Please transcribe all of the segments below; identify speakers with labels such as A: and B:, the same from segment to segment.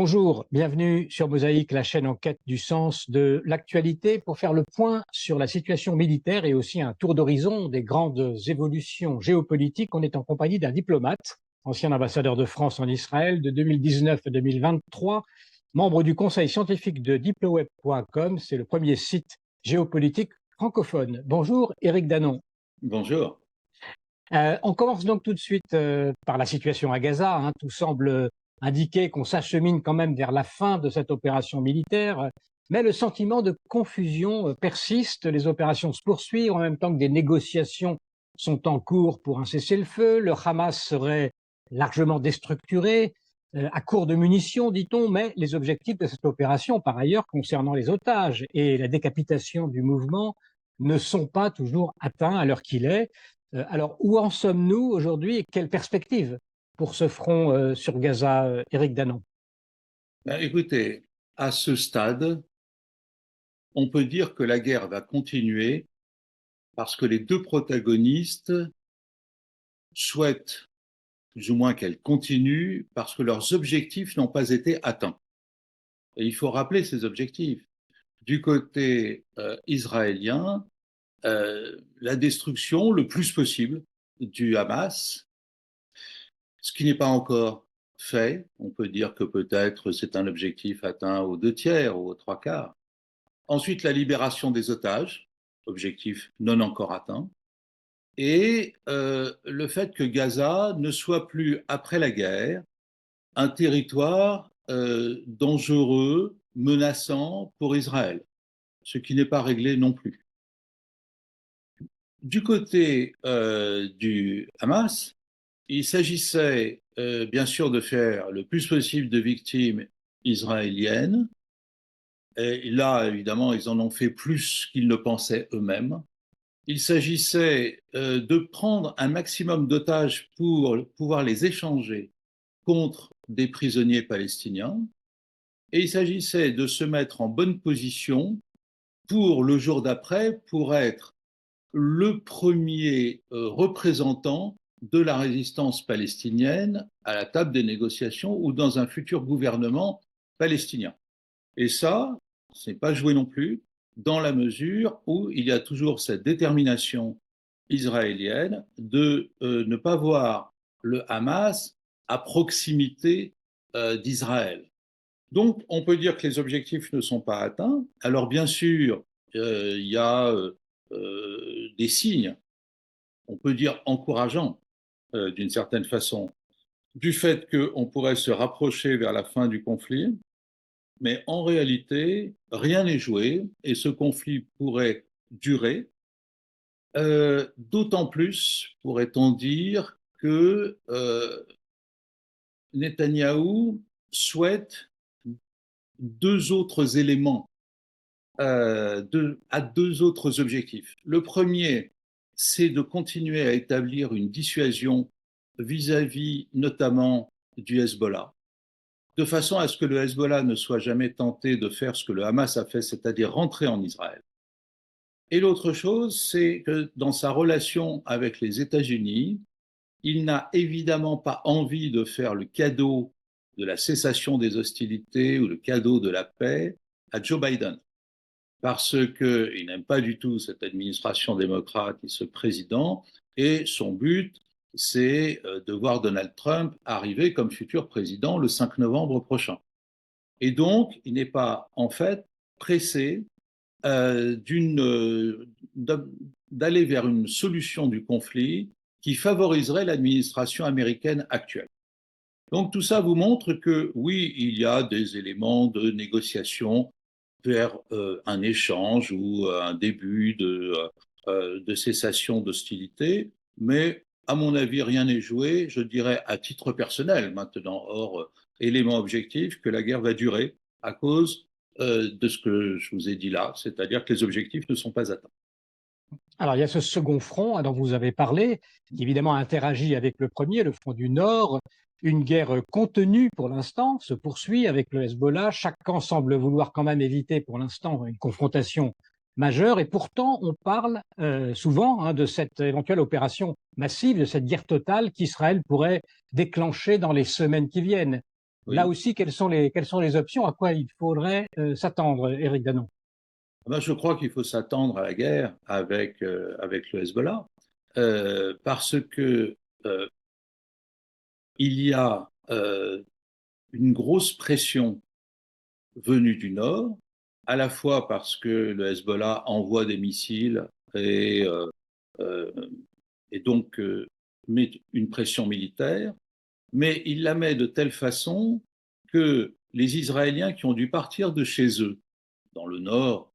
A: Bonjour, bienvenue sur Mosaïque, la chaîne en quête du sens de l'actualité pour faire le point sur la situation militaire et aussi un tour d'horizon des grandes évolutions géopolitiques. On est en compagnie d'un diplomate, ancien ambassadeur de France en Israël de 2019 à 2023, membre du conseil scientifique de diploweb.com. C'est le premier site géopolitique francophone. Bonjour, Éric Danon.
B: Bonjour.
A: On commence donc tout de suite par la situation à Gaza, hein. Tout semble indiquer qu'on s'achemine quand même vers la fin de cette opération militaire, mais le sentiment de confusion persiste. Les opérations se poursuivent en même temps que des négociations sont en cours pour un cessez-le-feu. Le Hamas serait largement déstructuré, à court de munitions, dit-on, mais les objectifs de cette opération, par ailleurs, concernant les otages et la décapitation du mouvement, ne sont pas toujours atteints à l'heure qu'il est. Alors, où en sommes-nous aujourd'hui et quelles perspectives pour ce front sur Gaza, Éric Danon?
B: Écoutez, à ce stade, on peut dire que la guerre va continuer parce que les deux protagonistes souhaitent plus ou moins qu'elle continue parce que leurs objectifs n'ont pas été atteints. Et il faut rappeler ces objectifs. Du côté israélien, la destruction le plus possible du Hamas, ce qui n'est pas encore fait. On peut dire que peut-être c'est un objectif atteint aux 2/3 ou aux 3/4. Ensuite, la libération des otages, objectif non encore atteint. Et le fait que Gaza ne soit plus, après la guerre, un territoire dangereux, menaçant pour Israël, ce qui n'est pas réglé non plus. Du côté du Hamas, il s'agissait bien sûr de faire le plus possible de victimes israéliennes. Et là, évidemment, ils en ont fait plus qu'ils ne pensaient eux-mêmes. Il s'agissait de prendre un maximum d'otages pour pouvoir les échanger contre des prisonniers palestiniens. Et il s'agissait de se mettre en bonne position pour le jour d'après, pour être le premier représentant de la résistance palestinienne à la table des négociations ou dans un futur gouvernement palestinien. Et ça, ce n'est pas joué non plus, dans la mesure où il y a toujours cette détermination israélienne de ne pas voir le Hamas à proximité d'Israël. Donc, on peut dire que les objectifs ne sont pas atteints. Alors, bien sûr, il y a des signes, on peut dire encourageants, d'une certaine façon, du fait qu'on pourrait se rapprocher vers la fin du conflit. Mais en réalité, rien n'est joué et ce conflit pourrait durer. D'autant plus, pourrait-on dire, que Netanyahou souhaite deux autres éléments, à deux autres objectifs. Le premier, c'est de continuer à établir une dissuasion vis-à-vis notamment du Hezbollah, de façon à ce que le Hezbollah ne soit jamais tenté de faire ce que le Hamas a fait, c'est-à-dire rentrer en Israël. Et l'autre chose, c'est que dans sa relation avec les États-Unis, il n'a évidemment pas envie de faire le cadeau de la cessation des hostilités ou le cadeau de la paix à Joe Biden, parce qu'il n'aime pas du tout cette administration démocrate et ce président, et son but, c'est de voir Donald Trump arriver comme futur président le 5 novembre prochain. Et donc, il n'est pas, en fait, pressé d'aller vers une solution du conflit qui favoriserait l'administration américaine actuelle. Donc, tout ça vous montre que, oui, il y a des éléments de négociation vers un échange ou un début de cessation d'hostilité, mais à mon avis, rien n'est joué. Je dirais à titre personnel maintenant, hors élément objectif, que la guerre va durer à cause de ce que je vous ai dit là, c'est-à-dire que les objectifs ne sont pas atteints.
A: Alors, il y a ce second front dont vous avez parlé, qui évidemment interagit avec le premier, le front du Nord. Une guerre contenue pour l'instant se poursuit avec le Hezbollah. Chaque camp semble vouloir quand même éviter pour l'instant une confrontation majeure. Et pourtant, on parle souvent de cette éventuelle opération massive, de cette guerre totale qu'Israël pourrait déclencher dans les semaines qui viennent. Là
B: Oui.
A: aussi, quelles sont les options? À quoi il faudrait s'attendre, Éric Danon?
B: Ah ben, je crois qu'il faut s'attendre à la guerre avec le Hezbollah, parce que euh, il y a une grosse pression venue du Nord, à la fois parce que le Hezbollah envoie des missiles euh, et donc met une pression militaire, mais il la met de telle façon que les Israéliens qui ont dû partir de chez eux, dans le nord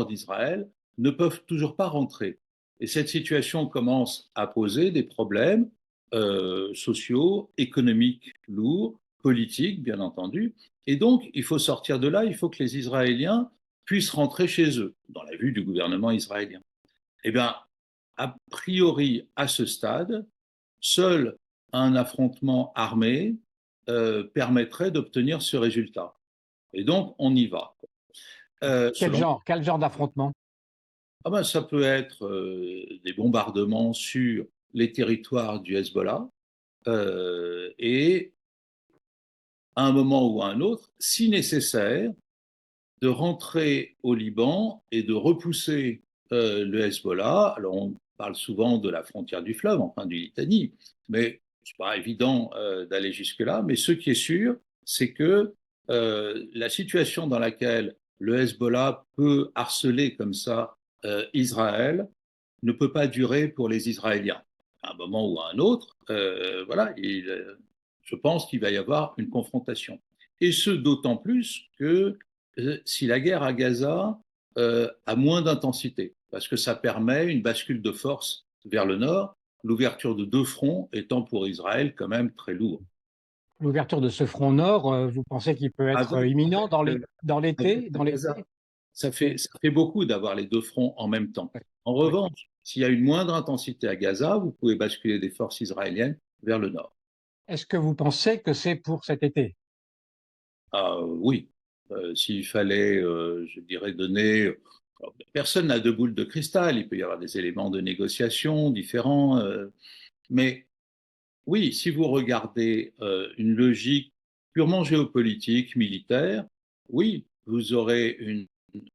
B: d'Israël, ne peuvent toujours pas rentrer. Et cette situation commence à poser des problèmes sociaux, économiques lourds, politiques, bien entendu. Et donc, il faut sortir de là, il faut que les Israéliens puissent rentrer chez eux, dans la vue du gouvernement israélien. Eh bien, a priori, à ce stade, seul un affrontement armé permettrait d'obtenir ce résultat. Et donc, on y va. Selon
A: Quel genre d'affrontement?
B: ah ben, ça peut être des bombardements sur les territoires du Hezbollah et à un moment ou à un autre, si nécessaire, de rentrer au Liban et de repousser le Hezbollah. Alors on parle souvent de la frontière du fleuve, enfin du Litanie, mais c'est pas évident d'aller jusque-là. Mais ce qui est sûr, c'est que la situation dans laquelle le Hezbollah peut harceler comme ça Israël ne peut pas durer pour les Israéliens. À un moment ou à un autre, voilà, je pense qu'il va y avoir une confrontation. Et ce, d'autant plus que si la guerre à Gaza a moins d'intensité, parce que ça permet une bascule de force vers le nord, l'ouverture de deux fronts étant pour Israël quand même très lourd.
A: L'ouverture de ce front nord, vous pensez qu'il peut être
B: Avec,
A: imminent
B: avec
A: dans l'été?
B: Gaza, ça fait beaucoup d'avoir les deux fronts en même temps.
A: Oui,
B: En
A: oui.
B: revanche, s'il y a une moindre intensité à Gaza, vous pouvez basculer des forces israéliennes vers le nord.
A: Est-ce que vous pensez que c'est pour cet été?
B: Ah, oui, s'il fallait, je dirais, donner. Alors, personne n'a de boule de cristal, il peut y avoir des éléments de négociation différents, mais oui, si vous regardez une logique purement géopolitique, militaire, oui, vous aurez une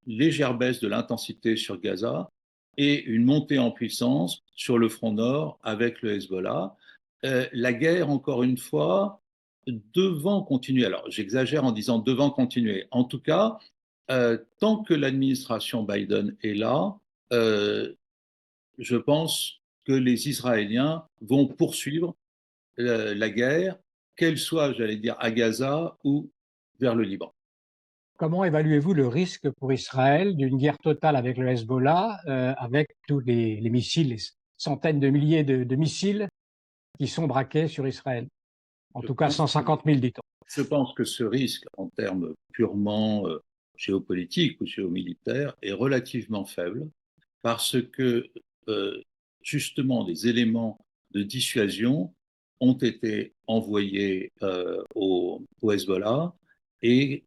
B: légère baisse de l'intensité sur Gaza et une montée en puissance sur le front nord avec le Hezbollah. La guerre, encore une fois, devant continuer. Alors, j'exagère en disant devant continuer. En tout cas, tant que l'administration Biden est là, euh, je pense que les Israéliens vont poursuivre la guerre, qu'elle soit, j'allais dire, à Gaza ou vers le Liban.
A: Comment évaluez-vous le risque pour Israël d'une guerre totale avec le Hezbollah, avec tous les missiles, les centaines de milliers de missiles qui sont braqués sur Israël? En
B: Je
A: tout cas,
B: pense,
A: 150 000, dit-on.
B: je pense que ce risque, en termes purement géopolitiques ou géomilitaires, est relativement faible parce que euh, justement des éléments de dissuasion ont été envoyés au Hezbollah et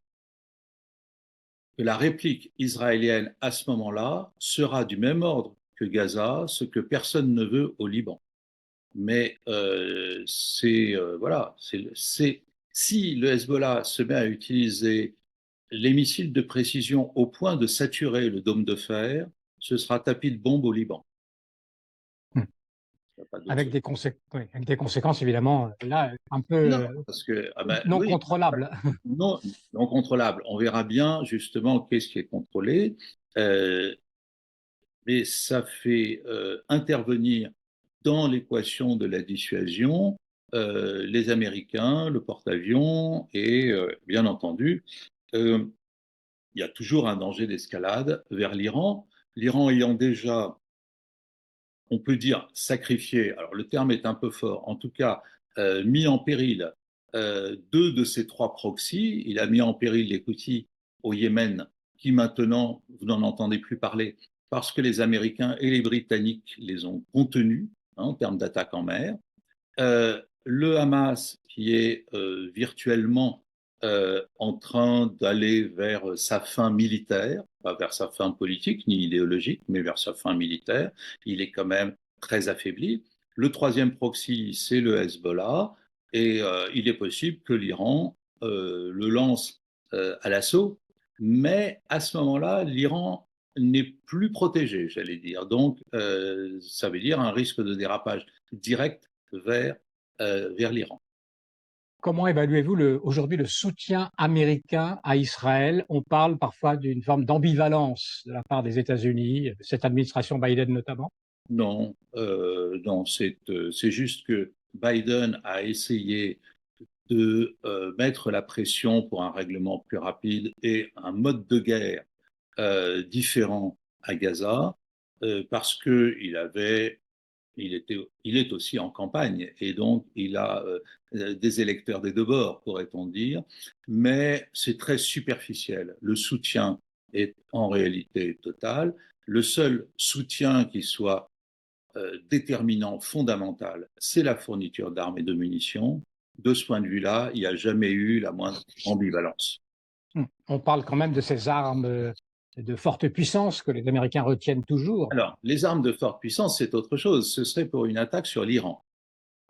B: que la réplique israélienne à ce moment-là sera du même ordre que Gaza, ce que personne ne veut au Liban. Mais voilà, si le Hezbollah se met à utiliser les missiles de précision au point de saturer le dôme de fer, ce sera tapis de bombe au Liban.
A: Hmm.
B: Il n'y a pas d'autre
A: Avec
B: solution.
A: oui, avec des conséquences, évidemment, là, un peu
B: Non, parce que, ah ben,
A: non
B: oui,
A: contrôlables.
B: non, non contrôlable. On verra bien justement qu'est-ce qui est contrôlé. Euh, mais ça fait intervenir dans l'équation de la dissuasion les Américains, le porte-avions et bien entendu, euh, il y a toujours un danger d'escalade vers l'Iran. L'Iran ayant déjà, on peut dire, sacrifié, alors le terme est un peu fort, en tout cas mis en péril deux de ces trois proxys. Il a mis en péril les Houthis au Yémen, qui maintenant, vous n'en entendez plus parler, parce que les Américains et les Britanniques les ont contenus en termes d'attaque en mer. Le Hamas, qui est virtuellement en train d'aller vers sa fin militaire, pas vers sa fin politique ni idéologique, mais vers sa fin militaire, il est quand même très affaibli. Le troisième proxy, c'est le Hezbollah. Et il est possible que l'Iran le lance à l'assaut, mais à ce moment-là, l'Iran n'est plus protégé, j'allais dire. Donc, ça veut dire un risque de dérapage direct vers l'Iran.
A: Comment évaluez-vous aujourd'hui le soutien américain à Israël? On parle parfois d'une forme d'ambivalence de la part des États-Unis, cette administration Biden notamment.
B: Non, non, c'est juste que Biden a essayé de mettre la pression pour un règlement plus rapide et un mode de guerre différent à Gaza, parce que il est aussi en campagne et donc il a des électeurs des deux bords, pourrait-on dire, mais c'est très superficiel. Le soutien est en réalité total. Le seul soutien qui soit déterminant, fondamental, c'est la fourniture d'armes et de munitions. De ce point de vue-là, il n'y a jamais eu la moindre ambivalence.
A: On parle quand même de ces armes de forte puissance que les Américains retiennent toujours.
B: Alors, les armes de forte puissance, c'est autre chose. Ce serait pour une attaque sur l'Iran.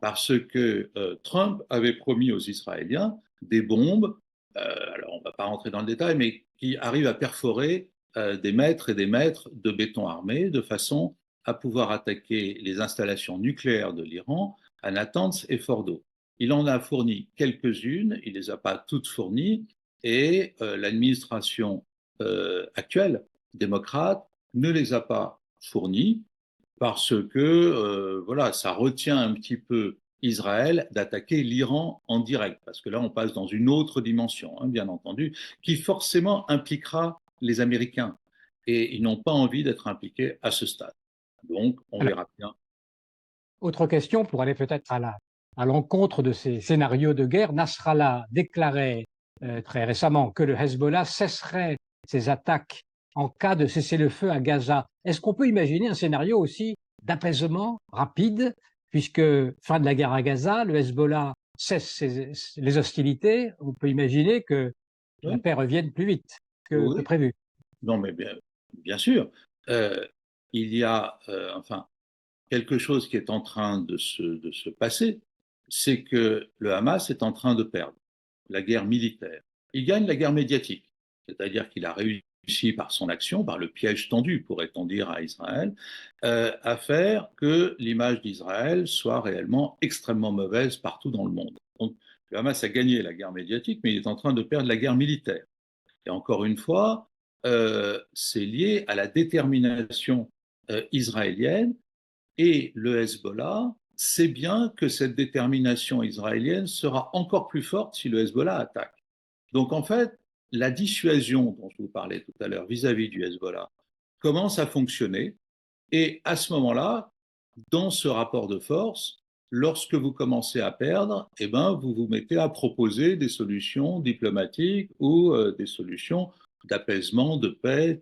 B: Parce que Trump avait promis aux Israéliens des bombes, alors on ne va pas rentrer dans le détail, mais qui arrivent à perforer des mètres et des mètres de béton armé de façon à pouvoir attaquer les installations nucléaires de l'Iran à Natanz et Fordo. Il en a fourni quelques-unes, il ne les a pas toutes fournies, et l'administration actuelle, démocrate, ne les a pas fournies parce que voilà, ça retient un petit peu Israël d'attaquer l'Iran en direct, parce que là, on passe dans une autre dimension, hein, bien entendu, qui forcément impliquera les Américains. Et ils n'ont pas envie d'être impliqués à ce stade. Donc, on
A: Alors,
B: verra bien.
A: autre question pour aller peut-être à l'encontre de ces scénarios de guerre. Nasrallah déclarait très récemment que le Hezbollah cesserait ses attaques en cas de cessez-le-feu à Gaza. Est-ce qu'on peut imaginer un scénario aussi d'apaisement rapide, puisque fin de la guerre à Gaza, le Hezbollah cesse les hostilités, on peut imaginer que la
B: Oui,
A: paix revienne plus vite que
B: oui.
A: prévu.
B: Non, mais bien sûr. Euh, il y a, enfin, quelque chose qui est en train de se passer, c'est que le Hamas est en train de perdre la guerre militaire. Il gagne la guerre médiatique, c'est-à-dire qu'il a réussi par son action, par le piège tendu, pourrait-on dire, à Israël, à faire que l'image d'Israël soit réellement extrêmement mauvaise partout dans le monde. Donc, le Hamas a gagné la guerre médiatique, mais il est en train de perdre la guerre militaire. Et encore une fois, c'est lié à la détermination israélienne et le Hezbollah sait bien que cette détermination israélienne sera encore plus forte si le Hezbollah attaque. Donc en fait, la dissuasion dont je vous parlais tout à l'heure vis-à-vis du Hezbollah commence à fonctionner. Et à ce moment-là, dans ce rapport de force, lorsque vous commencez à perdre, eh ben, vous vous mettez à proposer des solutions diplomatiques ou des solutions d'apaisement, de paix,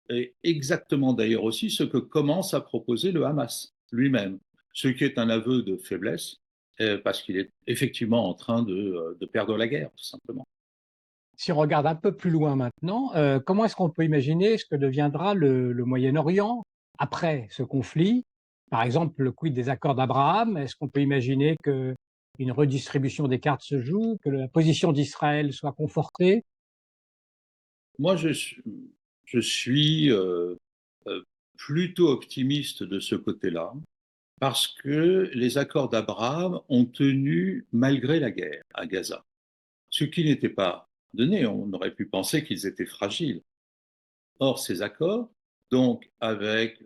B: et exactement d'ailleurs aussi ce que commence à proposer le Hamas lui-même, ce qui est un aveu de faiblesse, parce qu'il est effectivement en train de perdre la guerre, tout simplement.
A: Si on regarde un peu plus loin maintenant, comment est-ce qu'on peut imaginer ce que deviendra le Moyen-Orient après ce conflit? Par exemple, le quid des accords d'Abraham? Est-ce qu'on peut imaginer qu'une redistribution des cartes se joue, que la position d'Israël soit confortée?
B: Moi, je suis euh, plutôt optimiste de ce côté-là, parce que les accords d'Abraham ont tenu malgré la guerre à Gaza, ce qui n'était pas donné. On aurait pu penser qu'ils étaient fragiles. Or, ces accords, donc avec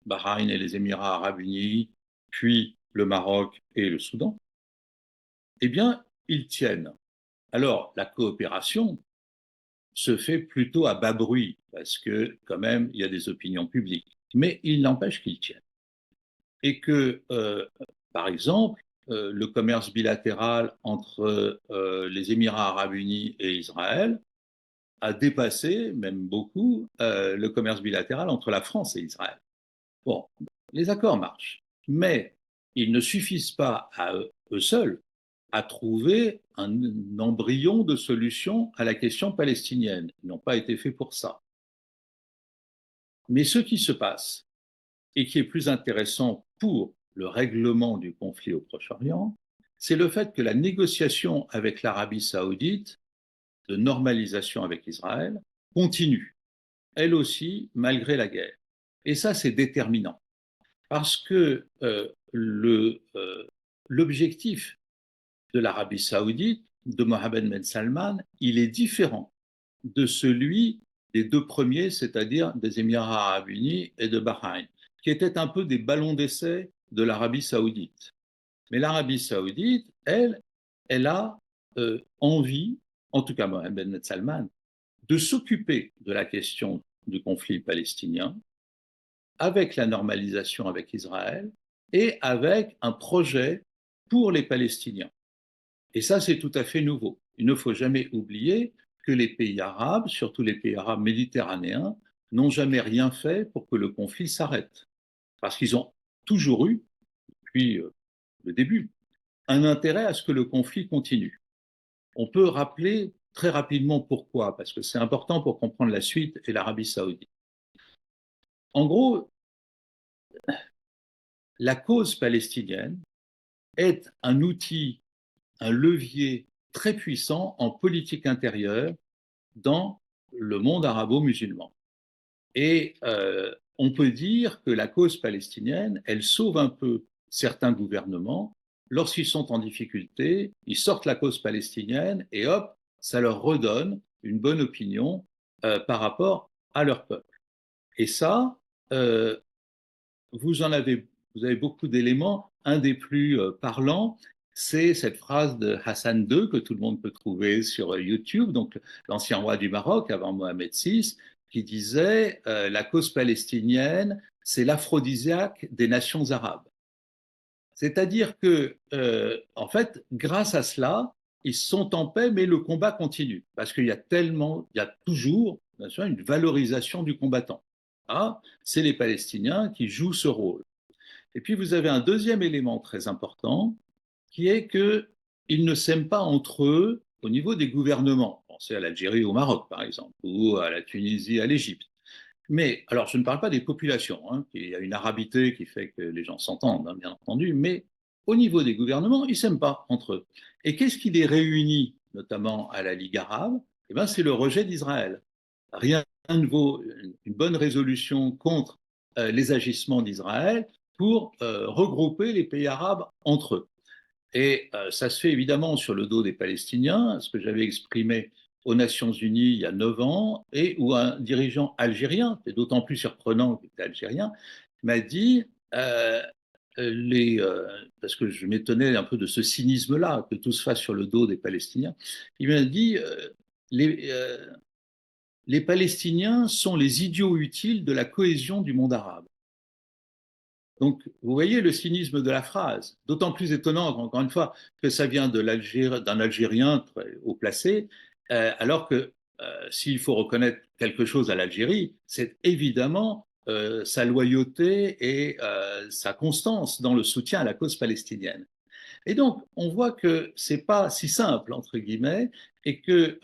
B: Bahreïn et les Émirats arabes unis, puis le Maroc et le Soudan, eh bien, ils tiennent. Alors, la coopération se fait plutôt à bas bruit, parce que quand même, il y a des opinions publiques. Mais il n'empêche qu'ils tiennent. Et que, par exemple, le commerce bilatéral entre les Émirats arabes unis et Israël a dépassé, même beaucoup, le commerce bilatéral entre la France et Israël. Bon, les accords marchent, mais ils ne suffisent pas à eux seuls à trouver un embryon de solution à la question palestinienne. Ils n'ont pas été faits pour ça. Mais ce qui se passe, et qui est plus intéressant pour le règlement du conflit au Proche-Orient, c'est le fait que la négociation avec l'Arabie saoudite de normalisation avec Israël continue, elle aussi, malgré la guerre. Et ça, c'est déterminant, parce que l'objectif de l'Arabie saoudite, de Mohammed Ben Salman, il est différent de celui des deux premiers, c'est-à-dire des Émirats arabes unis et de Bahreïn, qui étaient un peu des ballons d'essai de l'Arabie saoudite. Mais l'Arabie saoudite, elle a envie, en tout cas Mohammed Ben Salman, de s'occuper de la question du conflit palestinien avec la normalisation avec Israël et avec un projet pour les Palestiniens. Et ça, c'est tout à fait nouveau. Il ne faut jamais oublier que les pays arabes, surtout les pays arabes méditerranéens, n'ont jamais rien fait pour que le conflit s'arrête. Parce qu'ils ont toujours eu, depuis le début, un intérêt à ce que le conflit continue. On peut rappeler très rapidement pourquoi, parce que c'est important pour comprendre la suite et l'Arabie saoudite. En gros, la cause palestinienne est un outil, un levier très puissant en politique intérieure dans le monde arabo-musulman. Et on peut dire que la cause palestinienne, elle sauve un peu certains gouvernements. Lorsqu'ils sont en difficulté, ils sortent la cause palestinienne et hop, ça leur redonne une bonne opinion par rapport à leur peuple. Et ça, euh, vous avez beaucoup d'éléments. Un des plus parlants, c'est cette phrase de Hassan II que tout le monde peut trouver sur YouTube, donc l'ancien roi du Maroc avant Mohamed VI, qui disait la cause palestinienne, c'est l'aphrodisiaque des nations arabes. C'est-à-dire que, en fait, grâce à cela, ils sont en paix, mais le combat continue, parce qu'il y a toujours, bien sûr, une valorisation du combattant. Ah, c'est les Palestiniens qui jouent ce rôle. Et puis vous avez un deuxième élément très important, qui est qu'ils ne s'aiment pas entre eux au niveau des gouvernements. Pensez à l'Algérie ou au Maroc, par exemple, ou à la Tunisie, à l'Égypte. Mais, alors, je ne parle pas des populations, hein, il y a une arabité qui fait que les gens s'entendent, hein, bien entendu, mais au niveau des gouvernements, ils ne s'aiment pas entre eux. Et qu'est-ce qui les réunit, notamment à la Ligue arabe? Eh bien, c'est le rejet d'Israël. Rien ne vaut une bonne résolution contre les agissements d'Israël pour regrouper les pays arabes entre eux. Et ça se fait évidemment sur le dos des Palestiniens, ce que j'avais exprimé aux Nations Unies il y a 9 ans, et où un dirigeant algérien, c'est d'autant plus surprenant qu'il était algérien, m'a dit, parce que je m'étonnais un peu de ce cynisme-là, que tout se fasse sur le dos des Palestiniens, il m'a dit, les, euh, les Palestiniens sont les idiots utiles de la cohésion du monde arabe. Donc, vous voyez le cynisme de la phrase, d'autant plus étonnant, encore une fois, que ça vient d'un Algérien très haut placé, alors que s'il faut reconnaître quelque chose à l'Algérie, c'est évidemment sa loyauté et sa constance dans le soutien à la cause palestinienne. Et donc, on voit que c'est pas si simple, entre guillemets, et que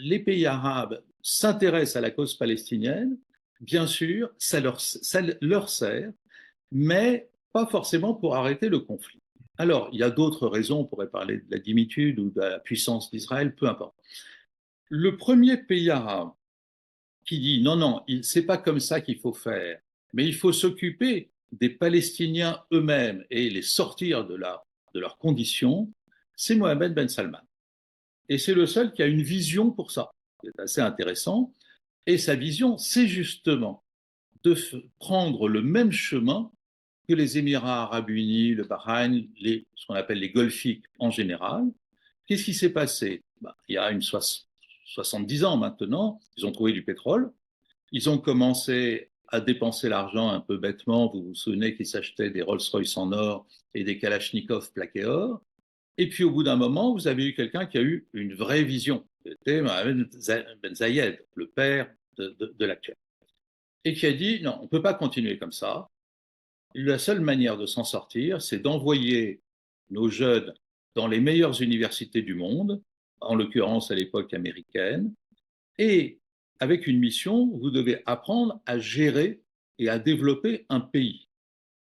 B: les pays arabes s'intéressent à la cause palestinienne, bien sûr, ça leur sert, mais pas forcément pour arrêter le conflit. Alors, il y a d'autres raisons, on pourrait parler de la dimitude ou de la puissance d'Israël, peu importe. Le premier pays arabe qui dit non, non, c'est pas comme ça qu'il faut faire, mais il faut s'occuper des Palestiniens eux-mêmes et les sortir de leurs conditions, c'est Mohamed Ben Salman. Et c'est le seul qui a une vision pour ça. C'est assez intéressant. Et sa vision, c'est justement de prendre le même chemin que les Émirats arabes unis, le Bahreïn, ce qu'on appelle les golfiques en général. Qu'est-ce qui s'est passé? Il y a 70 ans maintenant, ils ont trouvé du pétrole, ils ont commencé à dépenser l'argent un peu bêtement. Vous vous souvenez qu'ils s'achetaient des Rolls-Royce en or et des Kalachnikov plaqués or. Et puis au bout d'un moment, vous avez eu quelqu'un qui a eu une vraie vision. C'était Mohamed Ben Zayed, le père de l'actuel. Et qui a dit, non, on ne peut pas continuer comme ça. La seule manière de s'en sortir, c'est d'envoyer nos jeunes dans les meilleures universités du monde, en l'occurrence à l'époque américaine, et avec une mission, vous devez apprendre à gérer et à développer un pays.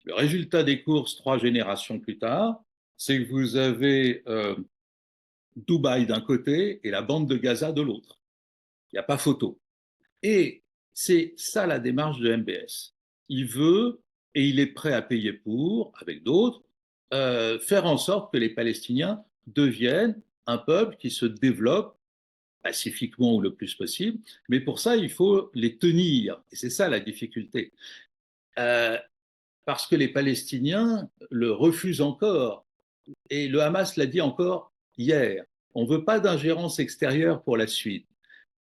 B: Le résultat des courses, 3 générations plus tard, c'est que vous avez Dubaï d'un côté et la bande de Gaza de l'autre. Il n'y a pas photo. Et c'est ça la démarche de MBS. Il veut, et il est prêt à payer pour, avec d'autres, faire en sorte que les Palestiniens deviennent un peuple qui se développe pacifiquement ou le plus possible, mais pour ça, il faut les tenir. Et c'est ça la difficulté. Euh, Parce que les Palestiniens le refusent encore. Et le Hamas l'a dit encore hier. On ne veut pas d'ingérence extérieure pour la suite.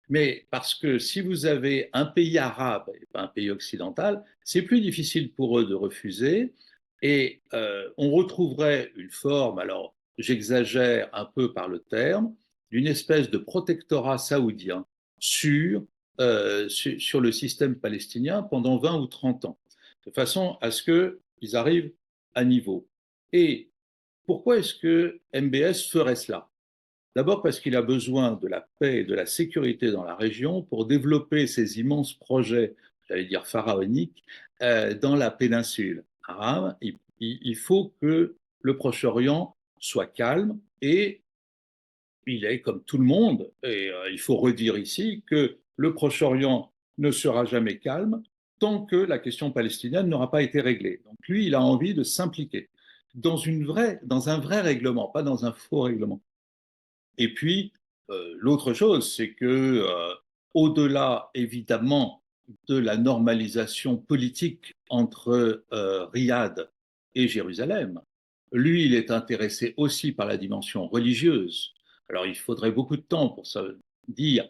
B: Mais parce que si vous avez un pays arabe et pas un pays occidental, c'est plus difficile pour eux de refuser. Et on retrouverait une forme, alors j'exagère un peu par le terme, d'une espèce de protectorat saoudien sur le système palestinien pendant 20 ou 30 ans, de façon à ce qu'ils arrivent à niveau. Et pourquoi est-ce que MBS ferait cela? D'abord parce qu'il a besoin de la paix et de la sécurité dans la région pour développer ses immenses projets, j'allais dire pharaoniques, dans la péninsule arabe. Il faut que le Proche-Orient soit calme et il est comme tout le monde, et il faut redire ici que le Proche-Orient ne sera jamais calme tant que la question palestinienne n'aura pas été réglée. Donc lui, il a envie de s'impliquer dans un vrai règlement, pas dans un faux règlement. Et puis, l'autre chose, c'est que, au-delà, évidemment, de la normalisation politique entre Riyad et Jérusalem, lui, il est intéressé aussi par la dimension religieuse. Alors, il faudrait beaucoup de temps pour se dire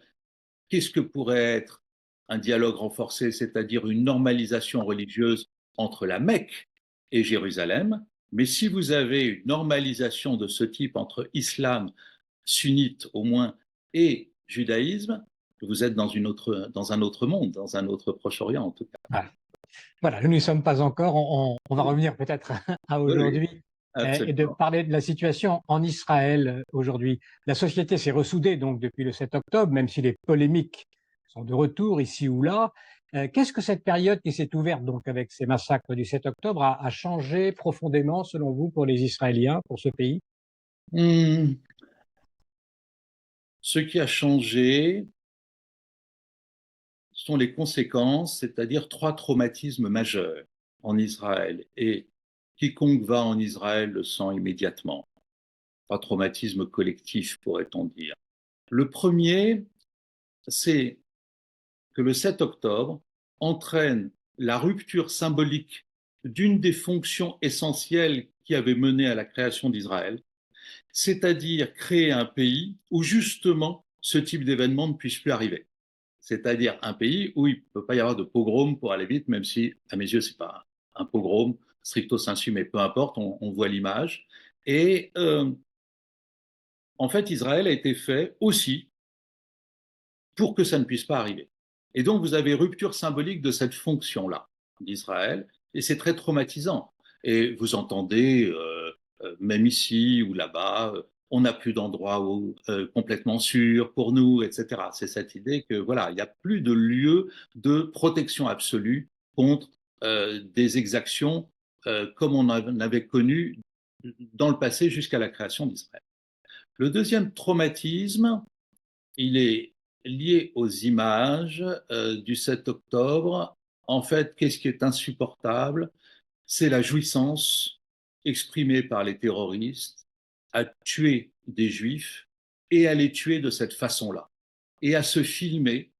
B: qu'est-ce que pourrait être un dialogue renforcé, c'est-à-dire une normalisation religieuse entre la Mecque et Jérusalem. Mais si vous avez une normalisation de ce type entre islam, sunnite au moins, et judaïsme, vous êtes dans un autre monde, dans un autre Proche-Orient en tout cas.
A: Voilà, voilà, nous n'y sommes pas encore. On va revenir peut-être à
B: Oui, oui,
A: aujourd'hui et de
B: absolument.
A: parler de la situation en Israël aujourd'hui. La société s'est ressoudée donc depuis le 7 octobre, même si les polémiques sont de retour ici ou là. Qu'est-ce que cette période qui s'est ouverte donc avec ces massacres du 7 octobre a changé profondément selon vous pour les Israéliens, pour ce pays?
B: Ce qui a changé sont les conséquences, c'est-à-dire trois traumatismes majeurs en Israël. Et quiconque va en Israël le sent immédiatement. Trois traumatismes collectifs, pourrait-on dire. Le premier, c'est que le 7 octobre entraîne la rupture symbolique d'une des fonctions essentielles qui avait mené à la création d'Israël, c'est-à-dire créer un pays où justement ce type d'événement ne puisse plus arriver. C'est-à-dire un pays où il ne peut pas y avoir de pogrom pour aller vite, même si, à mes yeux, ce n'est pas un pogrom stricto sensu, mais peu importe, on voit l'image. Et en fait, Israël a été fait aussi pour que ça ne puisse pas arriver. Et donc, vous avez rupture symbolique de cette fonction-là d'Israël, et c'est très traumatisant. Et vous entendez, même ici ou là-bas, on n'a plus d'endroit complètement sûr pour nous, etc. C'est cette idée que voilà, il n'y a plus de lieu de protection absolue contre des exactions comme on en avait connu dans le passé jusqu'à la création d'Israël. Le deuxième traumatisme, il est lié aux images du 7 octobre. En fait, qu'est-ce qui est insupportable? C'est la jouissance exprimée par les terroristes à tuer des juifs et à les tuer de cette façon-là. Et à se filmer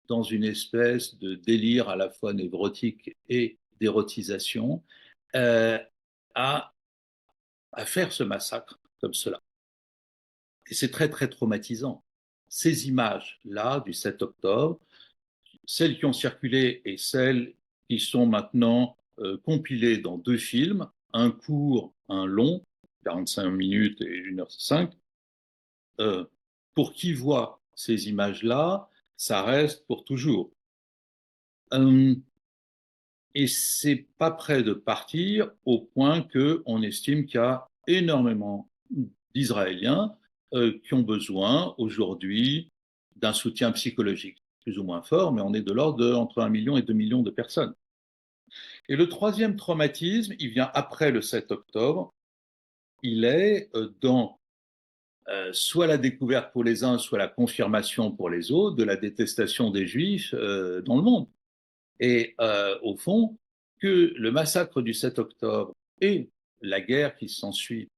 B: dans une espèce de délire à la fois névrotique et d'érotisation, euh, à, à faire ce massacre comme cela. Et c'est très, très traumatisant. Ces images-là du 7 octobre, celles qui ont circulé et celles qui sont maintenant compilées dans deux films, un court, un long, 45 minutes et 1h05, pour qui voit ces images-là, ça reste pour toujours. Et c'est pas prêt de partir au point qu'on estime qu'il y a énormément d'Israéliens qui ont besoin aujourd'hui d'un soutien psychologique plus ou moins fort, mais on est de l'ordre de entre 1 million et 2 millions de personnes. Et le troisième traumatisme, il vient après le 7 octobre, il est dans soit la découverte pour les uns, soit la confirmation pour les autres de la détestation des Juifs dans le monde. Et au fond, que le massacre du 7 octobre et la guerre qui s'ensuit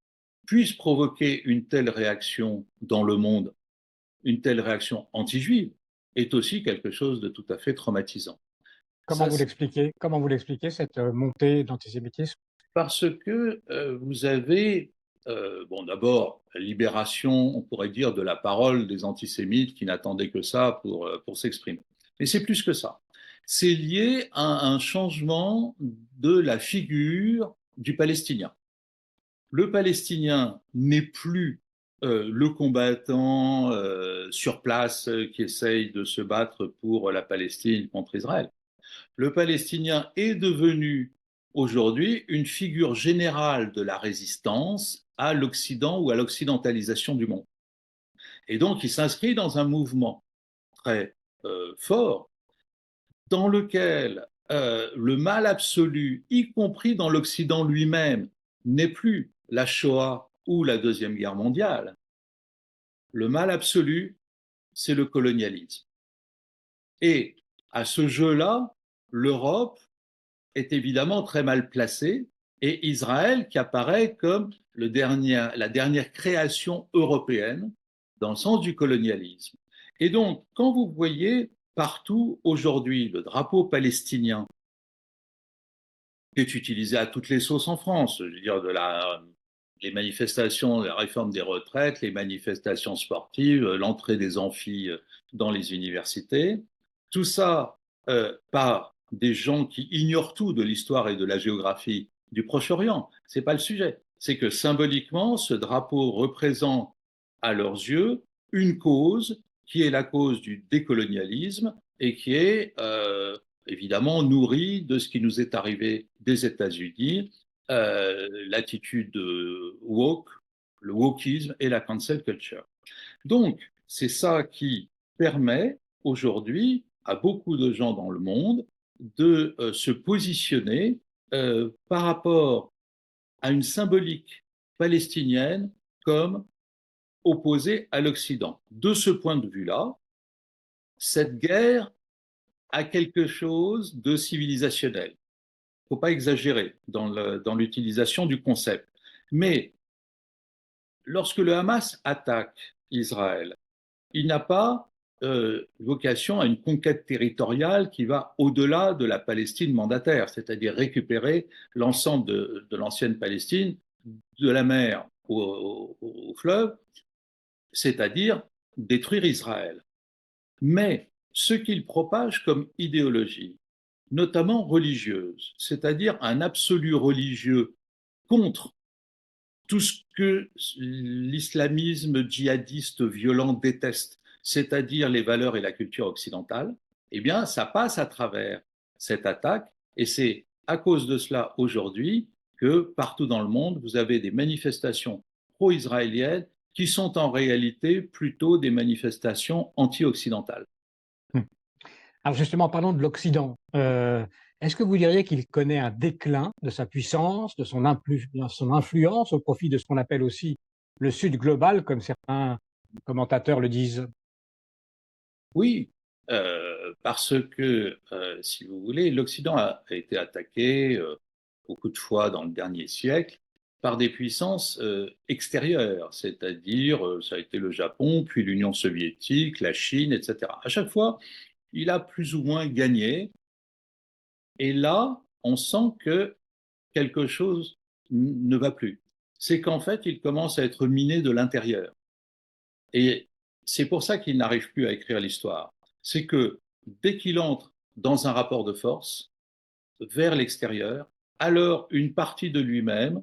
B: puissent provoquer une telle réaction dans le monde, une telle réaction anti-juive, est aussi quelque chose de tout à fait traumatisant.
A: Comment
B: Ça,
A: vous l'expliquez? Comment vous l'expliquez cette montée d'antisémitisme?
B: parce que vous avez, bon, d'abord, la libération, on pourrait dire, de la parole des antisémites qui n'attendaient que ça pour s'exprimer. Mais c'est plus que ça. C'est lié à un changement de la figure du Palestinien. Le Palestinien n'est plus le combattant sur place qui essaye de se battre pour la Palestine contre Israël. Le Palestinien est devenu aujourd'hui une figure générale de la résistance à l'Occident ou à l'occidentalisation du monde. Et donc, il s'inscrit dans un mouvement très fort dans lequel le mal absolu, y compris dans l'Occident lui-même, n'est plus la Shoah ou la Deuxième Guerre mondiale. Le mal absolu, c'est le colonialisme. Et à ce jeu-là, l'Europe est évidemment très mal placée et Israël qui apparaît comme la dernière création européenne dans le sens du colonialisme. Et donc, quand vous voyez partout aujourd'hui le drapeau palestinien qui est utilisé à toutes les sauces en France, je veux dire les manifestations, la réforme des retraites, les manifestations sportives, l'entrée des amphis dans les universités, tout ça par des gens qui ignorent tout de l'histoire et de la géographie du Proche-Orient. C'est pas le sujet. C'est que symboliquement, ce drapeau représente à leurs yeux une cause qui est la cause du décolonialisme et qui est évidemment nourrie de ce qui nous est arrivé des États-Unis, l'attitude woke, le wokisme et la cancel culture. Donc, c'est ça qui permet aujourd'hui à beaucoup de gens dans le monde de se positionner par rapport à une symbolique palestinienne comme opposée à l'Occident. De ce point de vue-là, cette guerre a quelque chose de civilisationnel. Il ne faut pas exagérer dans l'utilisation du concept. Mais lorsque le Hamas attaque Israël, il n'a pas vocation à une conquête territoriale qui va au-delà de la Palestine mandataire, c'est-à-dire récupérer l'ensemble de l'ancienne Palestine, de la mer au fleuve, c'est-à-dire détruire Israël. Mais ce qu'il propage comme idéologie, notamment religieuse, c'est-à-dire un absolu religieux contre tout ce que l'islamisme djihadiste violent déteste, c'est-à-dire les valeurs et la culture occidentale, eh bien, ça passe à travers cette attaque. Et c'est à cause de cela aujourd'hui que partout dans le monde, vous avez des manifestations pro-israéliennes qui sont en réalité plutôt des manifestations anti-occidentales.
A: Alors justement, parlons de l'Occident. Est-ce que vous diriez qu'il connaît un déclin de sa puissance, de son influence au profit de ce qu'on appelle aussi le Sud global, comme certains commentateurs le disent?
B: Oui, parce que, si vous voulez, l'Occident a été attaqué beaucoup de fois dans le dernier siècle par des puissances extérieures, c'est-à-dire ça a été le Japon, puis l'Union soviétique, la Chine, etc. À chaque fois, il a plus ou moins gagné, et là, on sent que quelque chose ne va plus. C'est qu'en fait, il commence à être miné de l'intérieur. Et c'est pour ça qu'il n'arrive plus à écrire l'histoire. C'est que dès qu'il entre dans un rapport de force vers l'extérieur, alors une partie de lui-même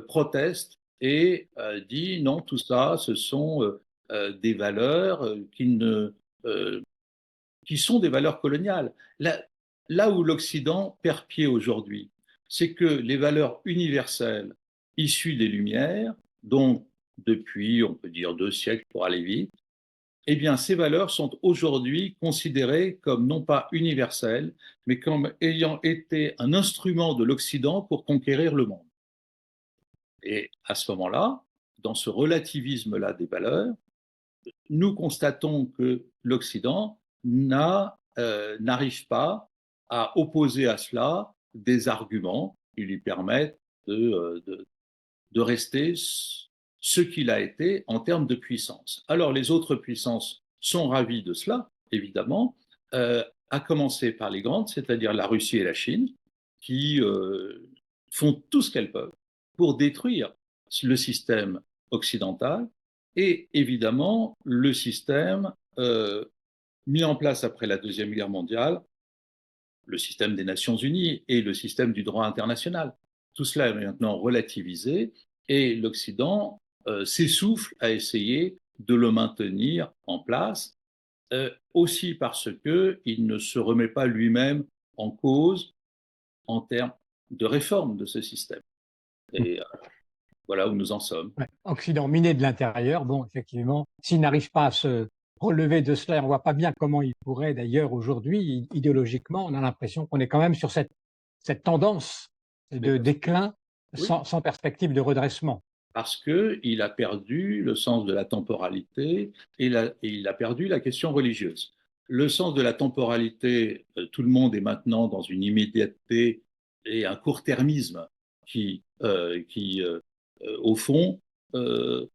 B: proteste et dit non, tout ça, ce sont des valeurs euh, qui sont des valeurs coloniales. Là où l'Occident perd pied aujourd'hui, c'est que les valeurs universelles issues des Lumières, dont depuis, on peut dire 2 siècles pour aller vite, eh bien, ces valeurs sont aujourd'hui considérées comme non pas universelles, mais comme ayant été un instrument de l'Occident pour conquérir le monde. Et à ce moment-là, dans ce relativisme-là des valeurs, nous constatons que l'Occident n'arrive pas à opposer à cela des arguments qui lui permettent de rester ce qu'il a été en termes de puissance. Alors les autres puissances sont ravies de cela, évidemment, à commencer par les grandes, c'est-à-dire la Russie et la Chine, qui font tout ce qu'elles peuvent pour détruire le système occidental et évidemment le système mis en place après la Deuxième Guerre mondiale, le système des Nations Unies et le système du droit international. Tout cela est maintenant relativisé et l'Occident s'essouffle à essayer de le maintenir en place, aussi parce qu'il ne se remet pas lui-même en cause en termes de réforme de ce système. Et voilà où nous en sommes.
A: Ouais. Occident miné de l'intérieur, bon, effectivement, s'il n'arrive pas à se relever de cela, on ne voit pas bien comment il pourrait d'ailleurs aujourd'hui, idéologiquement, on a l'impression qu'on est quand même sur cette tendance de déclin
B: Oui,
A: sans perspective de redressement.
B: parce qu'il a perdu le sens de la temporalité et il a perdu la question religieuse. Le sens de la temporalité, tout le monde est maintenant dans une immédiateté et un court-termisme qui au fond, euh,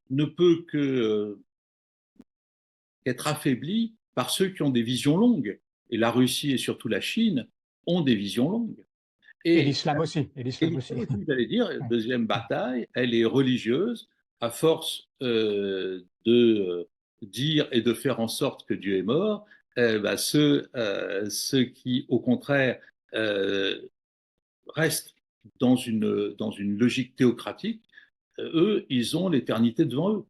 B: ne peut qu'être affaibli par ceux qui ont des visions longues. Et la Russie et surtout la Chine ont des visions longues.
A: Et
B: Et
A: l'islam aussi, et
B: Et
A: l'islam aussi.
B: l'histoire aussi, j'allais dire,
A: Ouais.
B: deuxième bataille, elle est religieuse, à force de dire et de faire en sorte que Dieu est mort, bah, ceux qui, au contraire, euh, restent dans une logique théocratique, eux, ils ont l'éternité devant eux.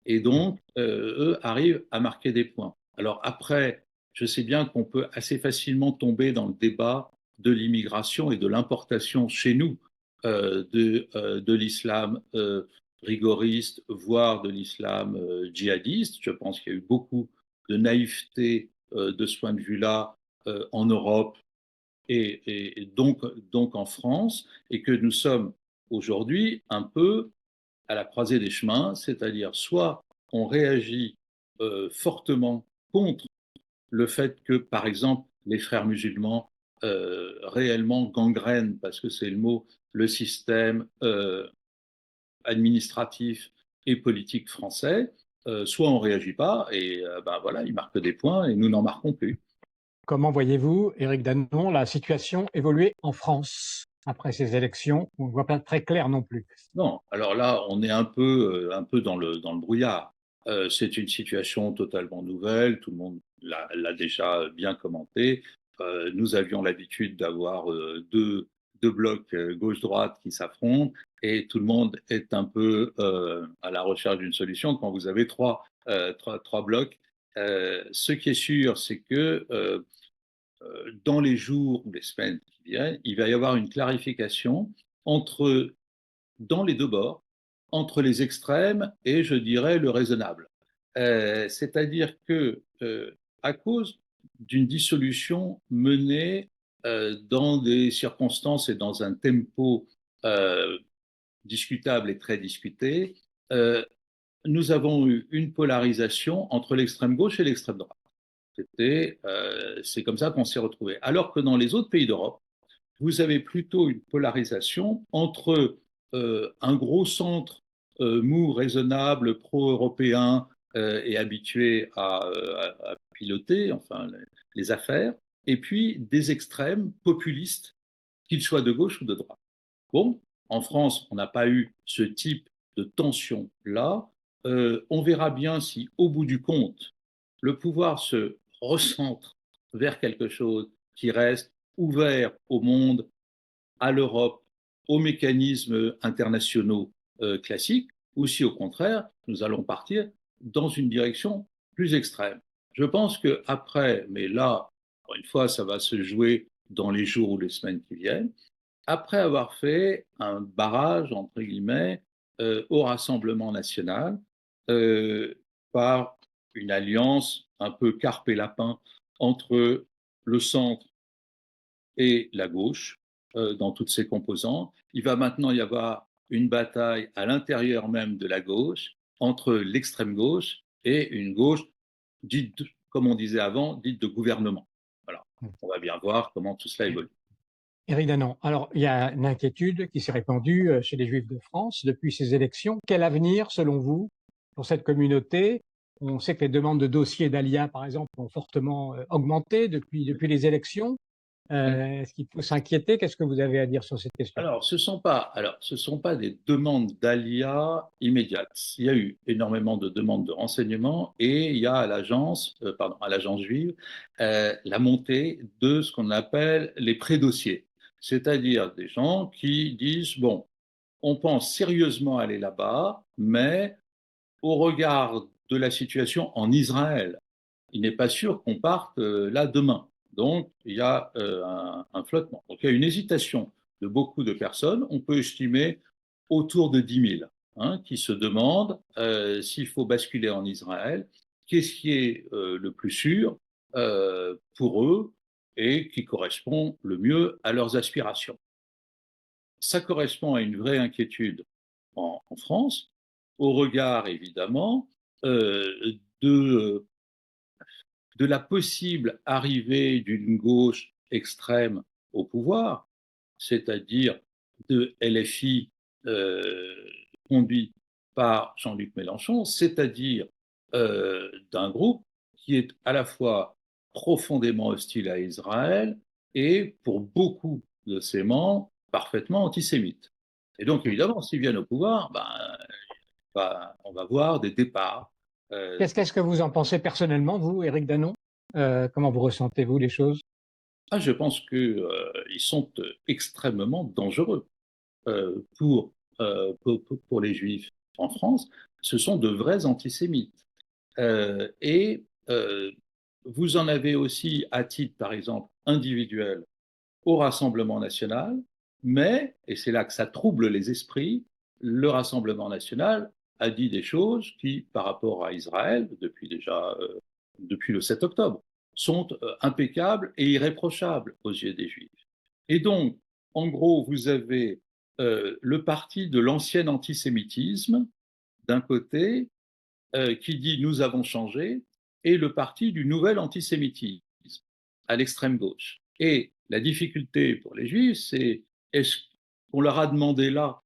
B: Et donc, eux arrivent à marquer des points. Alors après, je sais bien qu'on peut assez facilement tomber dans le débat de l'immigration et de l'importation chez nous de l'islam rigoriste, voire de l'islam djihadiste. Je pense qu'il y a eu beaucoup de naïveté de ce point de vue-là en Europe et donc en France, et que nous sommes aujourd'hui un peu à la croisée des chemins, c'est-à-dire soit on réagit fortement contre le fait que, par exemple, les frères musulmans réellement gangrènent, parce que c'est le mot, le système administratif et politique français, soit on ne réagit pas et ben voilà, ils marquent des points et nous n'en marquons plus.
A: Comment voyez-vous, Éric Danon, la situation évoluer en France après ces élections? On ne voit pas très clair non plus.
B: Non, alors là, on est un peu dans le brouillard. C'est une situation totalement nouvelle, tout le monde l'a déjà bien commenté. Nous avions l'habitude d'avoir deux blocs gauche-droite qui s'affrontent et tout le monde est un peu à la recherche d'une solution quand vous avez trois blocs. Ce qui est sûr, c'est que dans les jours ou les semaines qui viennent, il va y avoir une clarification entre dans les deux bords, entre les extrêmes et, je dirais, le raisonnable. C'est-à-dire que, à cause d'une dissolution menée dans des circonstances et dans un tempo euh, discutable et très discuté, euh, nous avons eu une polarisation entre l'extrême gauche et l'extrême droite. C'est comme ça qu'on s'est retrouvé. Alors que dans les autres pays d'Europe, vous avez plutôt une polarisation entre un gros centre mou, raisonnable, pro-européen et habitué à piloter enfin, les affaires, et puis des extrêmes populistes, qu'ils soient de gauche ou de droite. Bon, en France, on n'a pas eu ce type de tension-là. On verra bien si, au bout du compte, le pouvoir se recentre vers quelque chose qui reste ouvert au monde, à l'Europe, aux mécanismes internationaux classiques, ou si au contraire, nous allons partir dans une direction plus extrême. Je pense qu'après, mais là, encore une fois, ça va se jouer dans les jours ou les semaines qui viennent, après avoir fait un barrage, entre guillemets, au Rassemblement national, euh, par une alliance un peu carpe et lapin entre le centre et la gauche, dans toutes ses composantes. Il va maintenant y avoir une bataille à l'intérieur même de la gauche, entre l'extrême gauche et une gauche dite, comme on disait avant, dite de gouvernement. Voilà. On va bien voir comment tout cela évolue.
A: Éric Danon, alors il y a une inquiétude qui s'est répandue chez les Juifs de France depuis ces élections. Quel avenir, selon vous, pour cette communauté? On sait que les demandes de dossiers d'Alia, par exemple, ont fortement augmenté depuis les élections. Est-ce qu'il faut s'inquiéter? Qu'est-ce que vous avez à dire sur cette question?
B: Ce sont pas des demandes d'ALIA immédiates. Il y a eu énormément de demandes de renseignements et il y a à l'agence juive, la montée de ce qu'on appelle les pré-dossiers. C'est-à-dire des gens qui disent, bon, on pense sérieusement aller là-bas, mais au regard de la situation en Israël, il n'est pas sûr qu'on parte là demain. Donc, il y a un flottement. Donc, il y a une hésitation de beaucoup de personnes. On peut estimer autour de 10 000 qui se demandent s'il faut basculer en Israël, qu'est-ce qui est le plus sûr pour eux et qui correspond le mieux à leurs aspirations. Ça correspond à une vraie inquiétude en France, au regard évidemment de la possible arrivée d'une gauche extrême au pouvoir, c'est-à-dire de LFI conduit par Jean-Luc Mélenchon, c'est-à-dire d'un groupe qui est à la fois profondément hostile à Israël et, pour beaucoup de ses membres, parfaitement antisémite. Et donc, évidemment, s'ils viennent au pouvoir, on va voir des départs.
A: Qu'est-ce que vous en pensez personnellement, vous, Éric Danon? Comment vous ressentez-vous les choses?
B: Je pense qu'ils sont extrêmement dangereux pour les Juifs en France. Ce sont de vrais antisémites. Et vous en avez aussi à titre, par exemple, individuel au Rassemblement national, mais, et c'est là que ça trouble les esprits, le Rassemblement national a dit des choses qui, par rapport à Israël, depuis le 7 octobre, sont impeccables et irréprochables aux yeux des Juifs. Et donc, en gros, vous avez le parti de l'ancien antisémitisme, d'un côté, qui dit nous avons changé, et le parti du nouvel antisémitisme, à l'extrême gauche. Et la difficulté pour les Juifs, c'est est-ce qu'on leur a demandé là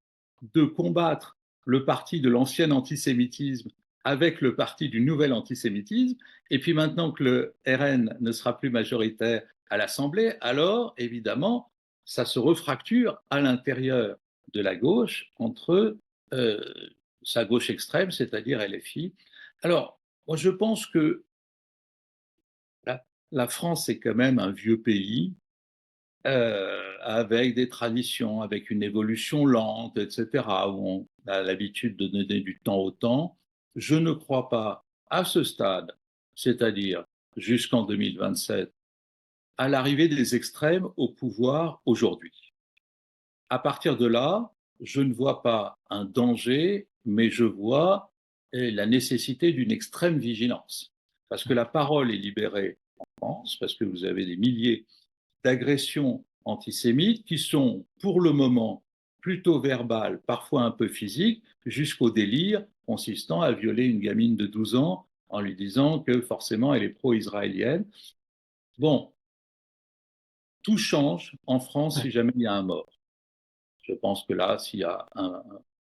B: de combattre le parti de l'ancien antisémitisme avec le parti du nouvel antisémitisme, et puis maintenant que le RN ne sera plus majoritaire à l'Assemblée, alors évidemment, ça se refracture à l'intérieur de la gauche entre sa gauche extrême, c'est-à-dire LFI. Alors, moi je pense que la France est quand même un vieux pays avec des traditions, avec une évolution lente, etc., où on a l'habitude de donner du temps au temps. Je ne crois pas à ce stade, c'est-à-dire jusqu'en 2027, à l'arrivée des extrêmes au pouvoir aujourd'hui. À partir de là, je ne vois pas un danger, mais je vois la nécessité d'une extrême vigilance. Parce que la parole est libérée en France, parce que vous avez des milliers d'agressions antisémites qui sont, pour le moment, plutôt verbales, parfois un peu physiques, jusqu'au délire consistant à violer une gamine de 12 ans en lui disant que forcément elle est pro-israélienne. Bon, tout change en France si jamais il y a un mort. Je pense que là, s'il y a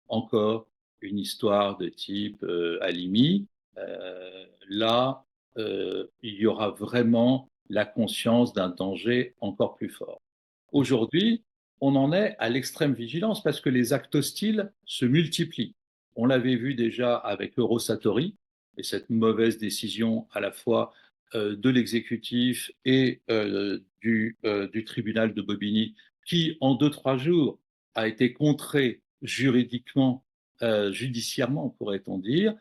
B: encore une histoire de type Halimi, là, il y aura vraiment la conscience d'un danger encore plus fort. Aujourd'hui, on en est à l'extrême vigilance parce que les actes hostiles se multiplient. On l'avait vu déjà avec Eurosatori et cette mauvaise décision à la fois de l'exécutif et du tribunal de Bobigny qui, en 2-3 jours, a été contré juridiquement, judiciairement, pourrait-on dire,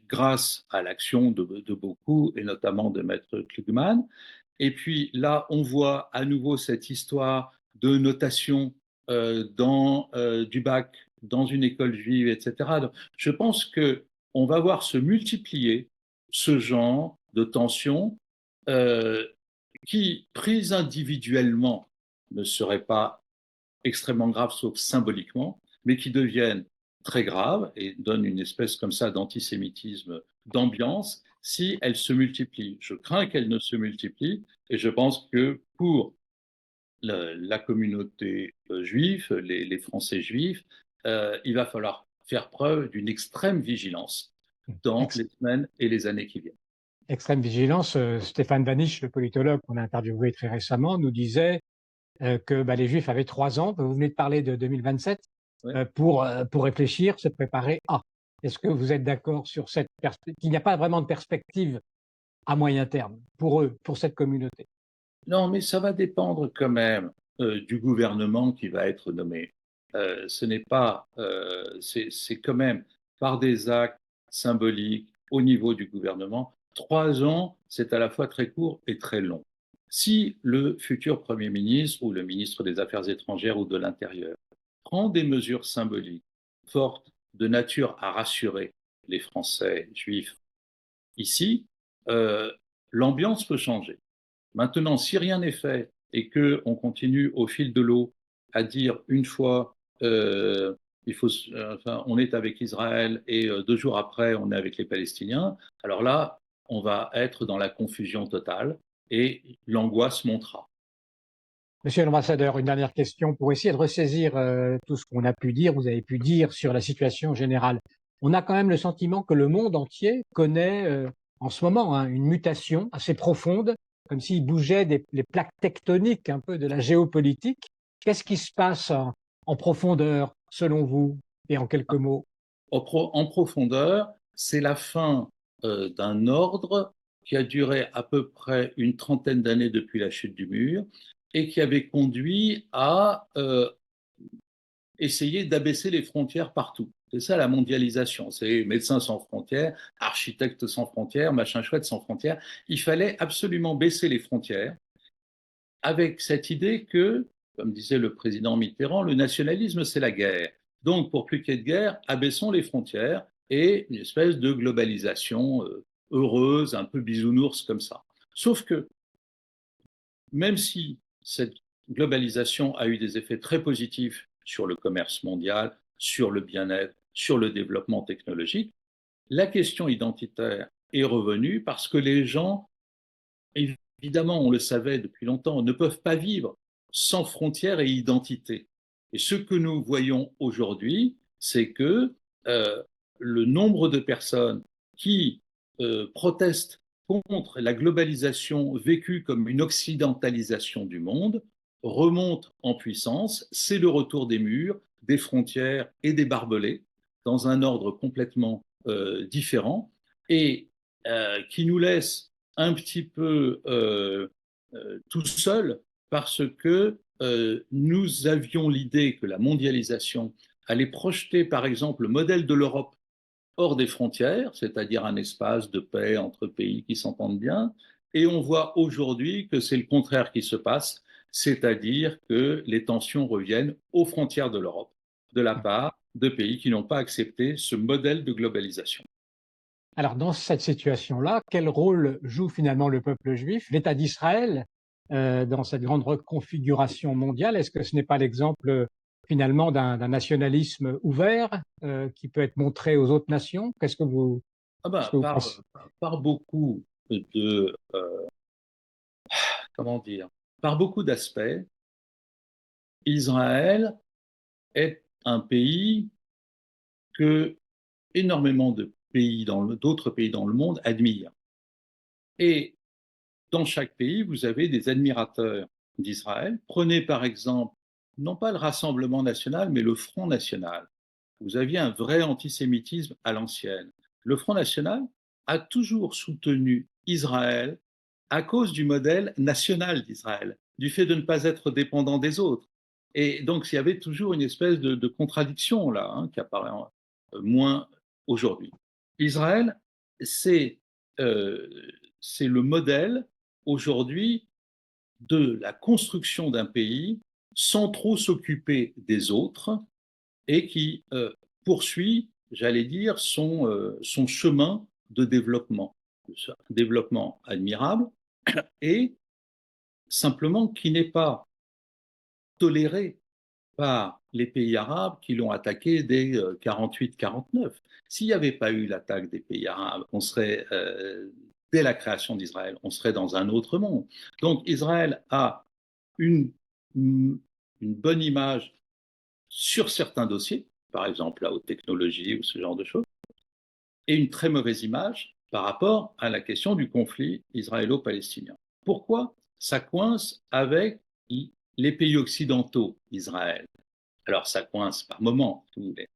B: grâce à l'action de beaucoup, et notamment de Maître Klugman. Et puis là, on voit à nouveau cette histoire de notation du bac dans une école juive, etc. Donc, je pense qu'on va voir se multiplier ce genre de tensions qui, prises individuellement, ne seraient pas extrêmement graves, sauf symboliquement, mais qui deviennent très graves et donnent une espèce comme ça d'antisémitisme d'ambiance si elles se multiplient. Je crains qu'elles ne se multiplient et je pense que pour la communauté juive, les Français juifs, il va falloir faire preuve d'une extrême vigilance dans
A: Ex-
B: les semaines et les années qui viennent.
A: Extrême vigilance. Stéphane Danisch, le politologue qu'on a interviewé très récemment, nous disait que bah, les Juifs avaient 3 ans, vous venez de parler de 2027,
B: Ouais.
A: pour réfléchir, se préparer à. Est-ce que vous êtes d'accord sur cette perspective, qu'il n'y a pas vraiment de perspective à moyen terme pour eux, pour cette communauté?
B: Non, mais ça va dépendre quand même du gouvernement qui va être nommé. Ce n'est pas, c'est quand même par des actes symboliques au niveau du gouvernement. 3 ans, c'est à la fois très court et très long. Si le futur Premier ministre ou le ministre des Affaires étrangères ou de l'Intérieur prend des mesures symboliques fortes de nature à rassurer les Français juifs ici, l'ambiance peut changer. Maintenant, si rien n'est fait et qu'on continue au fil de l'eau à dire une fois il faut, enfin, on est avec Israël et 2 jours après on est avec les Palestiniens, alors là, on va être dans la confusion totale et l'angoisse montera.
A: Monsieur l'ambassadeur, une dernière question pour essayer de ressaisir tout ce qu'on a pu dire, vous avez pu dire sur la situation générale. On a quand même le sentiment que le monde entier connaît en ce moment hein, une mutation assez profonde, comme s'il bougeait les plaques tectoniques un peu de la géopolitique. Qu'est-ce qui se passe en profondeur, selon vous, et en quelques mots?
B: En profondeur, c'est la fin d'un ordre qui a duré à peu près une trentaine d'années depuis la chute du mur et qui avait conduit à essayer d'abaisser les frontières partout. C'est ça la mondialisation. C'est médecins sans frontières, architectes sans frontières, machin chouette sans frontières. Il fallait absolument baisser les frontières avec cette idée que, comme disait le président Mitterrand, le nationalisme, c'est la guerre. Donc, pour plus qu'il y ait de guerre, abaissons les frontières et une espèce de globalisation heureuse, un peu bisounours comme ça. Sauf que, même si cette globalisation a eu des effets très positifs sur le commerce mondial, sur le bien-être, sur le développement technologique, la question identitaire est revenue parce que les gens, évidemment, on le savait depuis longtemps, ne peuvent pas vivre sans frontières et identité. Et ce que nous voyons aujourd'hui, c'est que euh, le nombre de personnes qui protestent contre la globalisation vécue comme une occidentalisation du monde remonte en puissance. C'est le retour des murs, des frontières et des barbelés dans un ordre complètement différent et qui nous laisse un petit peu tout seul parce que nous avions l'idée que la mondialisation allait projeter, par exemple, le modèle de l'Europe hors des frontières, c'est-à-dire un espace de paix entre pays qui s'entendent bien. Et on voit aujourd'hui que c'est le contraire qui se passe, c'est-à-dire que les tensions reviennent aux frontières de l'Europe, de la part de pays qui n'ont pas accepté ce modèle de globalisation.
A: Alors, dans cette situation-là, quel rôle joue finalement le peuple juif, l'État d'Israël, dans cette grande reconfiguration mondiale? Est-ce que ce n'est pas l'exemple finalement d'un nationalisme ouvert qui peut être montré aux autres nations?
B: Ah
A: Qu'est-ce
B: ben,
A: que vous pensez?
B: par beaucoup de, comment dire, par beaucoup d'aspects, Israël est un pays que énormément de pays d'autres pays dans le monde admirent. Et dans chaque pays, vous avez des admirateurs d'Israël. Prenez par exemple, non pas le Rassemblement national, mais le Front national. Vous aviez un vrai antisémitisme à l'ancienne. Le Front national a toujours soutenu Israël à cause du modèle national d'Israël, du fait de ne pas être dépendant des autres. Et donc, il y avait toujours une espèce de contradiction là, hein, qui apparaît moins aujourd'hui. Israël, c'est euh, c'est le modèle aujourd'hui de la construction d'un pays sans trop s'occuper des autres et qui poursuit, j'allais dire, son chemin de développement. Un développement admirable et simplement qui n'est pas toléré par les pays arabes qui l'ont attaqué dès 48-49. S'il n'y avait pas eu l'attaque des pays arabes, on serait, dès la création d'Israël, on serait dans un autre monde. Donc Israël a une, une bonne image sur certains dossiers, par exemple la haute technologie ou ce genre de choses, et une très mauvaise image par rapport à la question du conflit israélo-palestinien. Pourquoi ça coince avec les pays occidentaux d'Israël? Alors ça coince par moments, si vous voulez.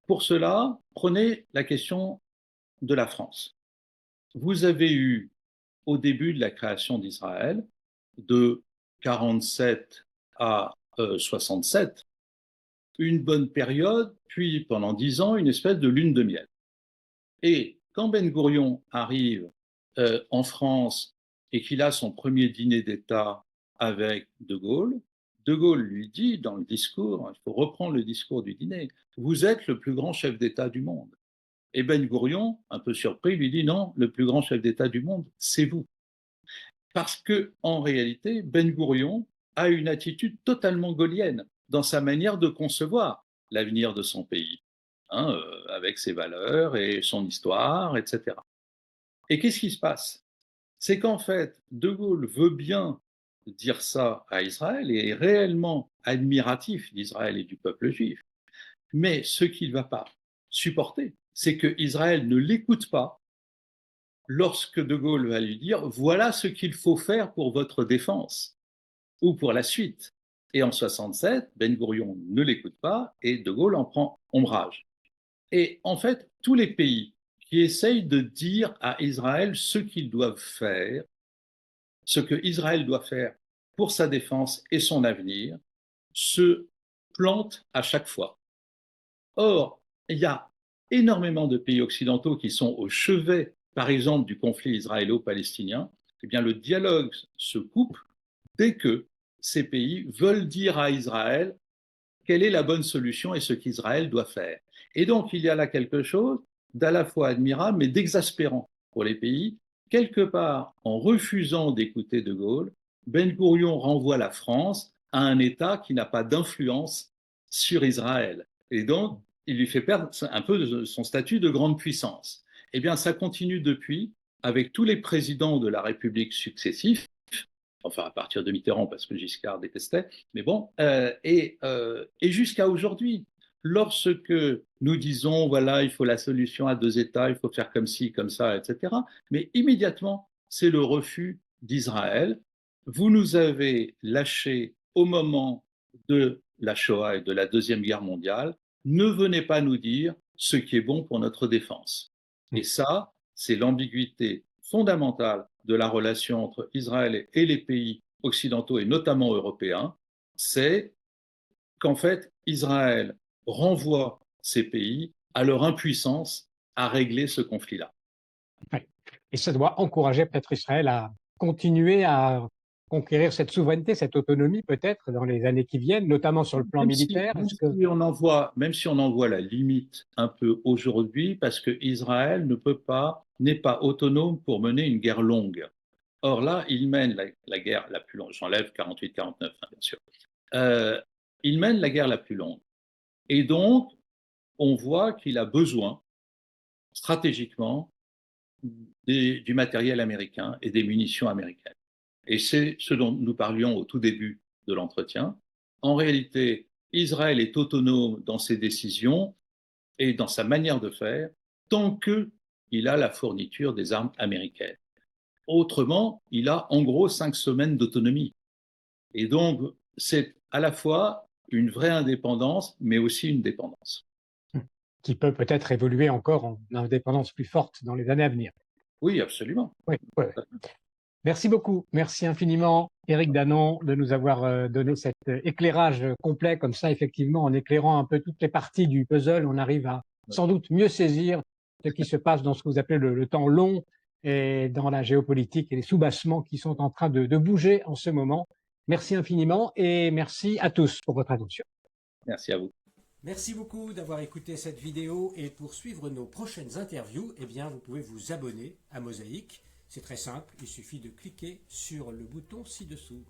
B: Pour cela, prenez la question de la France. Vous avez eu, au début de la création d'Israël, de 47 à 67, une bonne période, puis pendant 10 ans, une espèce de lune de miel. Et quand Ben Gourion arrive en France et qu'il a son premier dîner d'État avec De Gaulle lui dit dans le discours, il faut reprendre le discours du dîner, vous êtes le plus grand chef d'État du monde. Et Ben Gourion, un peu surpris, lui dit non, le plus grand chef d'État du monde, c'est vous. Parce que en réalité, Ben Gourion a une attitude totalement gaullienne dans sa manière de concevoir l'avenir de son pays, hein, avec ses valeurs et son histoire, etc. Et qu'est-ce qui se passe? C'est qu'en fait, De Gaulle veut bien dire ça à Israël et est réellement admiratif d'Israël et du peuple juif. Mais ce qu'il ne va pas supporter, c'est que Israël ne l'écoute pas lorsque De Gaulle va lui dire voilà ce qu'il faut faire pour votre défense ou pour la suite. Et en 67, Ben Gourion ne l'écoute pas et De Gaulle en prend ombrage. Et en fait, tous les pays qui essayent de dire à Israël ce qu'ils doivent faire, ce que Israël doit faire pour sa défense et son avenir, se plantent à chaque fois. Or, il y a énormément de pays occidentaux qui sont au chevet, par exemple, du conflit israélo-palestinien. Eh bien, le dialogue se coupe dès que ces pays veulent dire à Israël quelle est la bonne solution et ce qu'Israël doit faire. Et donc, il y a là quelque chose d'à la fois admirable, mais d'exaspérant pour les pays. Quelque part, en refusant d'écouter De Gaulle, Ben Gourion renvoie la France à un État qui n'a pas d'influence sur Israël. Et donc, il lui fait perdre un peu son statut de grande puissance. Eh bien, ça continue depuis, avec tous les présidents de la République successifs, enfin à partir de Mitterrand parce que Giscard détestait, mais bon, et jusqu'à aujourd'hui, lorsque nous disons voilà, il faut la solution à deux États, il faut faire comme ci, comme ça, etc., mais immédiatement, c'est le refus d'Israël. Vous nous avez lâchés au moment de la Shoah et de la Deuxième Guerre mondiale, ne venez pas nous dire ce qui est bon pour notre défense. Et ça, c'est l'ambiguïté fondamentale de la relation entre Israël et les pays occidentaux et notamment européens, c'est qu'en fait, Israël renvoie ces pays à leur impuissance à régler ce conflit-là.
A: Ouais. Et ça doit encourager peut-être Israël à continuer à conquérir cette souveraineté, cette autonomie peut-être dans les années qui viennent, notamment sur le plan militaire.
B: Même si on en voit, même si on en voit la limite un peu aujourd'hui, parce que Israël n'est pas autonome pour mener une guerre longue. Or là, il mène la guerre la plus longue. J'enlève 48-49, hein, bien sûr. Il mène la guerre la plus longue. Et donc, on voit qu'il a besoin, stratégiquement, du matériel américain et des munitions américaines. Et c'est ce dont nous parlions au tout début de l'entretien. En réalité, Israël est autonome dans ses décisions et dans sa manière de faire tant qu'il a la fourniture des armes américaines. Autrement, il a en gros 5 semaines d'autonomie. Et donc, c'est à la fois une vraie indépendance, mais aussi une dépendance.
A: Qui peut peut-être évoluer encore en indépendance plus forte dans les années à venir.
B: Oui, absolument.
A: Oui, oui. Merci beaucoup. Merci infiniment, Éric Danon, de nous avoir donné cet éclairage complet comme ça, effectivement, en éclairant un peu toutes les parties du puzzle, on arrive à sans doute mieux saisir ce qui se passe dans ce que vous appelez le temps long et dans la géopolitique et les soubassements qui sont en train de bouger en ce moment. Merci infiniment et merci à tous pour votre attention.
B: Merci à vous.
A: Merci beaucoup d'avoir écouté cette vidéo et pour suivre nos prochaines interviews, eh bien, vous pouvez vous abonner à Mosaïque. C'est très simple, il suffit de cliquer sur le bouton ci-dessous.